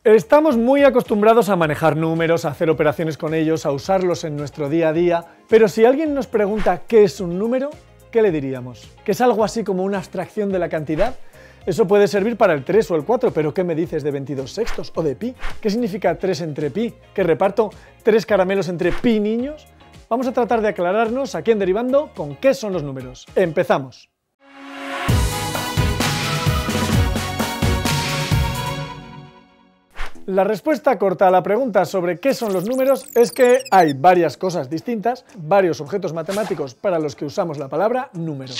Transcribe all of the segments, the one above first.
Estamos muy acostumbrados a manejar números, a hacer operaciones con ellos, a usarlos en nuestro día a día, pero si alguien nos pregunta qué es un número, ¿qué le diríamos? ¿Que es algo así como una abstracción de la cantidad? Eso puede servir para el 3 o el 4, pero ¿qué me dices de 22 sextos o de pi? ¿Qué significa 3 entre pi? ¿Que reparto 3 caramelos entre pi niños? Vamos a tratar de aclararnos aquí en Derivando con qué son los números. ¡Empezamos! La respuesta corta a la pregunta sobre qué son los números es que hay varias cosas distintas, varios objetos matemáticos para los que usamos la palabra número.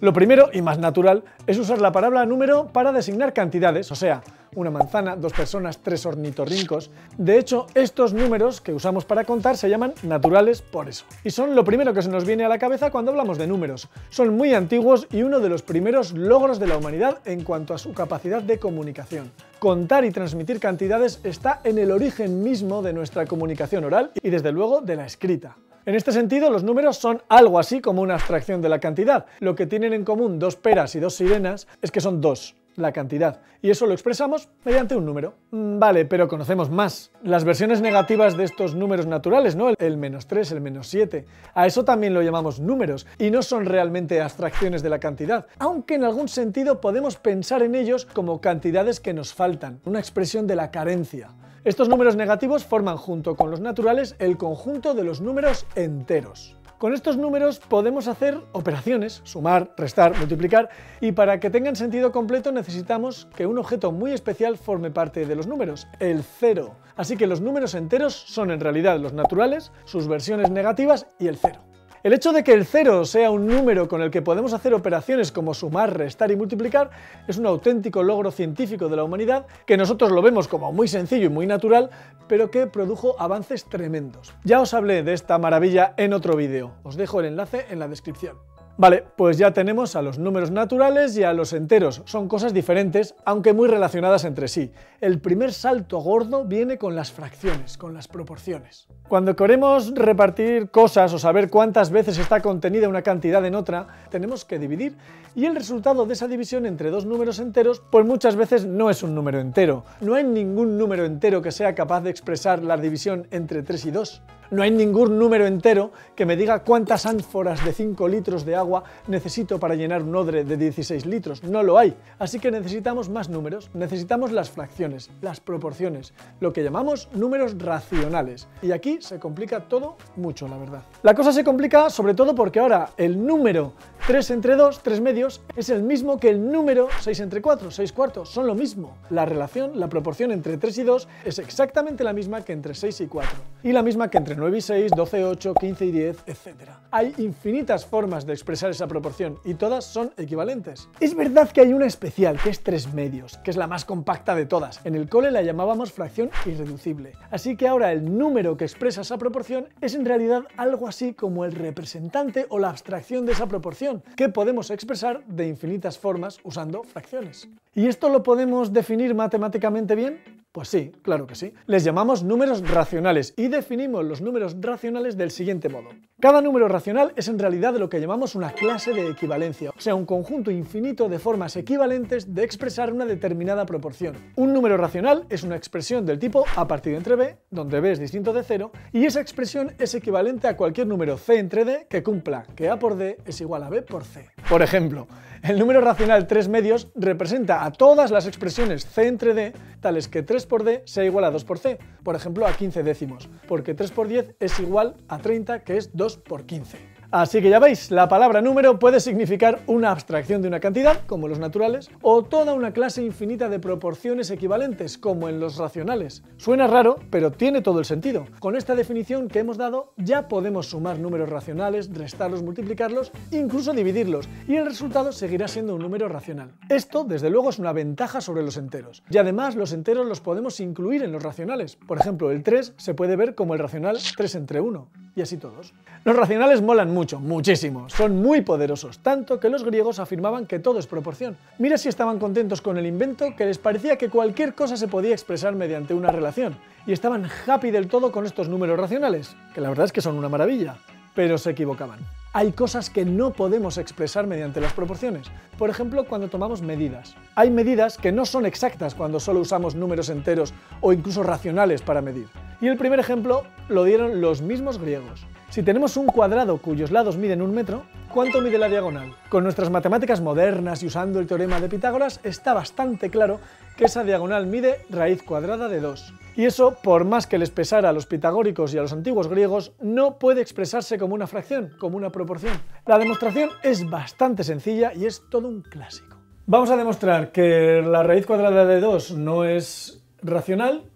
Lo primero y más natural es usar la palabra número para designar cantidades, o sea, una manzana, 2 personas, 3 ornitorrincos. De hecho, estos números que usamos para contar se llaman naturales por eso. Y son lo primero que se nos viene a la cabeza cuando hablamos de números. Son muy antiguos y uno de los primeros logros de la humanidad en cuanto a su capacidad de comunicación. Contar y transmitir cantidades está en el origen mismo de nuestra comunicación oral y desde luego de la escrita. En este sentido, los números son algo así como una abstracción de la cantidad. Lo que tienen en común 2 peras y 2 sirenas es que son 2, la cantidad, y eso lo expresamos mediante un número. Vale, pero conocemos más. Las versiones negativas de estos números naturales, ¿no? El -3, el -7, a eso también lo llamamos números, y no son realmente abstracciones de la cantidad, aunque en algún sentido podemos pensar en ellos como cantidades que nos faltan, una expresión de la carencia. Estos números negativos forman junto con los naturales el conjunto de los números enteros. Con estos números podemos hacer operaciones, sumar, restar, multiplicar, y para que tengan sentido completo necesitamos que un objeto muy especial forme parte de los números, el cero. Así que los números enteros son en realidad los naturales, sus versiones negativas y el cero. El hecho de que el cero sea un número con el que podemos hacer operaciones como sumar, restar y multiplicar es un auténtico logro científico de la humanidad que nosotros lo vemos como muy sencillo y muy natural, pero que produjo avances tremendos. Ya os hablé de esta maravilla en otro vídeo, os dejo el enlace en la descripción. Vale, pues ya tenemos a los números naturales y a los enteros. Son cosas diferentes, aunque muy relacionadas entre sí. El primer salto gordo viene con las fracciones, con las proporciones. Cuando queremos repartir cosas o saber cuántas veces está contenida una cantidad en otra, tenemos que dividir, y el resultado de esa división entre dos números enteros, pues muchas veces no es un número entero. No hay ningún número entero que sea capaz de expresar la división entre 3 y 2. No hay ningún número entero que me diga cuántas ánforas de 5 litros de agua necesito para llenar un odre de 16 litros. No lo hay. Así que necesitamos más números. Necesitamos las fracciones, las proporciones, lo que llamamos números racionales. Y aquí se complica todo mucho, la verdad. La cosa se complica sobre todo porque ahora el número 3 entre 2, 3 medios, es el mismo que el número 6 entre 4, 6 cuartos. Son lo mismo. La relación, la proporción entre 3 y 2 es exactamente la misma que entre 6 y 4. Y la misma que entre 9 y 6, 12, 8, 15 y 10, etc. Hay infinitas formas de expresar esa proporción y todas son equivalentes. Es verdad que hay una especial, que es 3 medios, que es la más compacta de todas. En el cole la llamábamos fracción irreducible. Así que ahora el número que expresa esa proporción es en realidad algo así como el representante o la abstracción de esa proporción, que podemos expresar de infinitas formas usando fracciones. ¿Y esto lo podemos definir matemáticamente bien? Pues sí, claro que sí. Les llamamos números racionales y definimos los números racionales del siguiente modo. Cada número racional es en realidad lo que llamamos una clase de equivalencia, o sea, un conjunto infinito de formas equivalentes de expresar una determinada proporción. Un número racional es una expresión del tipo a partido entre b, donde b es distinto de 0, y esa expresión es equivalente a cualquier número c entre d que cumpla que a por d es igual a b por c. Por ejemplo, el número racional 3 medios representa a todas las expresiones c entre d, tales que 3 por d sea igual a 2 por c, por ejemplo a 15 décimos, porque 3 por 10 es igual a 30, que es 2 por 15. Así que ya veis, la palabra número puede significar una abstracción de una cantidad, como los naturales, o toda una clase infinita de proporciones equivalentes, como en los racionales. Suena raro, pero tiene todo el sentido. Con esta definición que hemos dado, ya podemos sumar números racionales, restarlos, multiplicarlos, incluso dividirlos, y el resultado seguirá siendo un número racional. Esto, desde luego, es una ventaja sobre los enteros. Y además, los enteros los podemos incluir en los racionales. Por ejemplo, el 3 se puede ver como el racional 3 entre 1, y así todos. Los racionales molan mucho, muchísimo, son muy poderosos, tanto que los griegos afirmaban que todo es proporción. Mira si estaban contentos con el invento, que les parecía que cualquier cosa se podía expresar mediante una relación, y estaban happy del todo con estos números racionales, que la verdad es que son una maravilla, pero se equivocaban. hay cosas que no podemos expresar mediante las proporciones. Por ejemplo, cuando tomamos medidas. Hay medidas que no son exactas cuando solo usamos números enteros o incluso racionales para medir. Y el primer ejemplo lo dieron los mismos griegos. Si tenemos un cuadrado cuyos lados miden 1 metro, ¿cuánto mide la diagonal? Con nuestras matemáticas modernas y usando el teorema de Pitágoras está bastante claro que esa diagonal mide raíz cuadrada de 2. Y eso, por más que les pesara a los pitagóricos y a los antiguos griegos, no puede expresarse como una fracción, como una proporción. La demostración es bastante sencilla y es todo un clásico. Vamos a demostrar que la raíz cuadrada de 2 no es racional,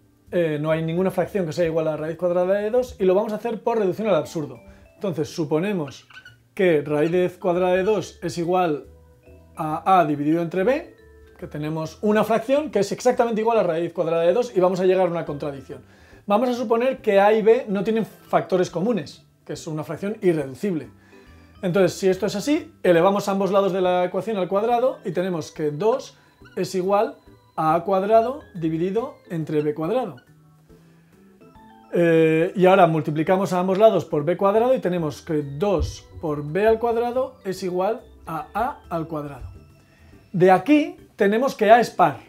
no hay ninguna fracción que sea igual a la raíz cuadrada de 2 y lo vamos a hacer por reducción al absurdo. Entonces, suponemos que raíz cuadrada de 2 es igual a dividido entre b, que tenemos una fracción que es exactamente igual a raíz cuadrada de 2 y vamos a llegar a una contradicción. Vamos a suponer que a y b no tienen factores comunes, que es una fracción irreducible. Entonces, si esto es así, elevamos ambos lados de la ecuación al cuadrado y tenemos que 2 es igual a cuadrado dividido entre b cuadrado. Y ahora multiplicamos a ambos lados por b cuadrado y tenemos que 2 por b al cuadrado es igual a al cuadrado. De aquí tenemos que a es par,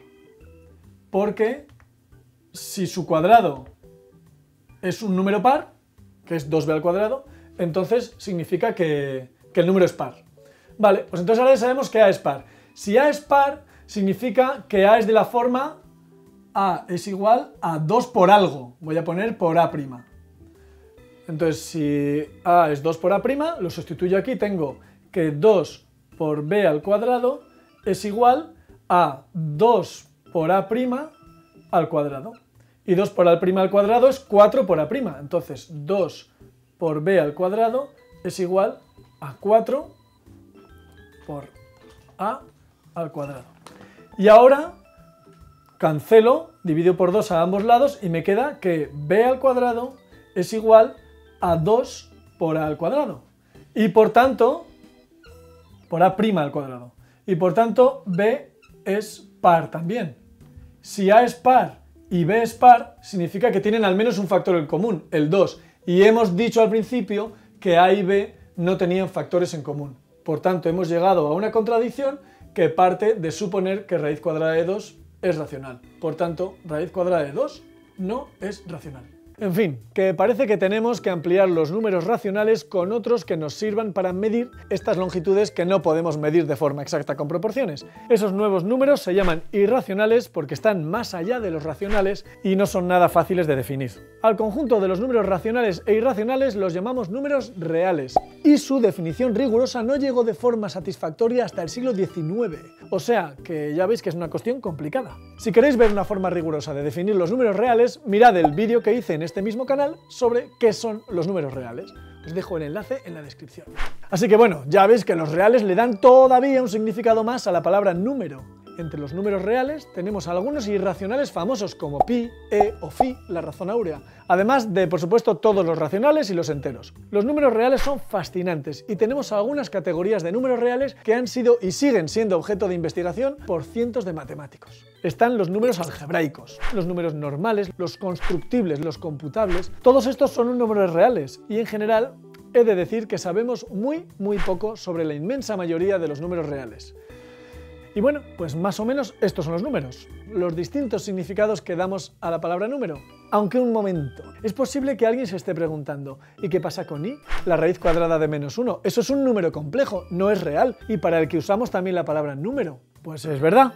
porque si su cuadrado es un número par, que es 2b al cuadrado, entonces significa que el número es par. Vale, pues entonces ahora ya sabemos que a es par. Si a es par, significa que a es de la forma a es igual a 2 por algo. Voy a poner por a'. Entonces, si a es 2 por a', lo sustituyo aquí, tengo que 2 por b al cuadrado es igual a 2 por a' al cuadrado. Y 2 por a' al cuadrado es 4 por a'. Entonces, 2 por b al cuadrado es igual a 4 por a al cuadrado. Y ahora cancelo, divido por 2 a ambos lados y me queda que b al cuadrado es igual a 2 por a al cuadrado. Y por tanto, por a' al cuadrado. Y por tanto, b es par también. Si a es par y b es par, significa que tienen al menos un factor en común, el 2. Y hemos dicho al principio que a y b no tenían factores en común. Por tanto, hemos llegado a una contradicción que parte de suponer que raíz cuadrada de 2 es racional. Por tanto, raíz cuadrada de 2 no es racional. En fin, que parece que tenemos que ampliar los números racionales con otros que nos sirvan para medir estas longitudes que no podemos medir de forma exacta con proporciones. Esos nuevos números se llaman irracionales porque están más allá de los racionales y no son nada fáciles de definir. Al conjunto de los números racionales e irracionales los llamamos números reales y su definición rigurosa no llegó de forma satisfactoria hasta el siglo XIX. O sea, que ya veis que es una cuestión complicada. Si queréis ver una forma rigurosa de definir los números reales, mirad el vídeo que hice en este mismo canal sobre qué son los números reales. Os dejo el enlace en la descripción. Así que bueno, ya veis que los reales le dan todavía un significado más a la palabra número. Entre los números reales tenemos algunos irracionales famosos como pi, e o phi, la razón áurea, además de, por supuesto, todos los racionales y los enteros. Los números reales son fascinantes y tenemos algunas categorías de números reales que han sido y siguen siendo objeto de investigación por cientos de matemáticos. Están los números algebraicos, los números normales, los constructibles, los computables. Todos estos son números reales y en general he de decir que sabemos muy poco sobre la inmensa mayoría de los números reales. Y bueno, pues más o menos estos son los números, los distintos significados que damos a la palabra número. Aunque un momento, es posible que alguien se esté preguntando, ¿y qué pasa con i? La raíz cuadrada de -1, eso es un número complejo, no es real, y para el que usamos también la palabra número. Pues es verdad.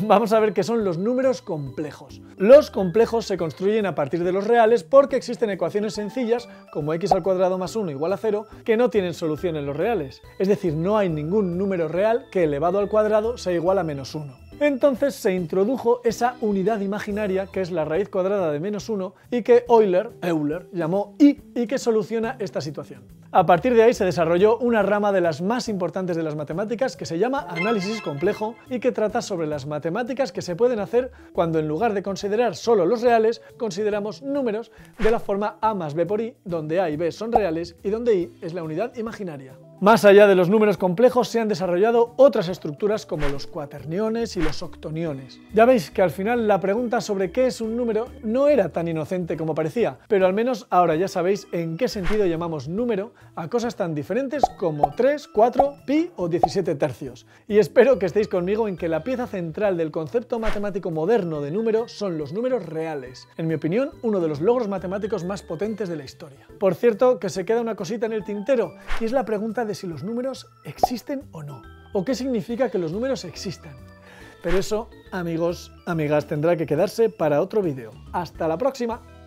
Vamos a ver qué son los números complejos. Los complejos se construyen a partir de los reales porque existen ecuaciones sencillas, como x al cuadrado más 1 igual a 0, que no tienen solución en los reales. Es decir, no hay ningún número real que elevado al cuadrado sea igual a -1. Entonces se introdujo esa unidad imaginaria que es la raíz cuadrada de -1 y que Euler llamó i y que soluciona esta situación. A partir de ahí se desarrolló una rama de las más importantes de las matemáticas que se llama análisis complejo y que trata sobre las matemáticas que se pueden hacer cuando en lugar de considerar solo los reales, consideramos números de la forma a más b por i, donde a y b son reales y donde i es la unidad imaginaria. Más allá de los números complejos se han desarrollado otras estructuras como los cuaterniones y los octoniones. Ya veis que al final la pregunta sobre qué es un número no era tan inocente como parecía, pero al menos ahora ya sabéis en qué sentido llamamos número a cosas tan diferentes como 3, 4, pi o 17 tercios. Y espero que estéis conmigo en que la pieza central del concepto matemático moderno de número son los números reales. En mi opinión, uno de los logros matemáticos más potentes de la historia. Por cierto, que se queda una cosita en el tintero, y es la pregunta de si los números existen o no. ¿O qué significa que los números existan? Pero eso, amigos, amigas, tendrá que quedarse para otro vídeo. ¡Hasta la próxima!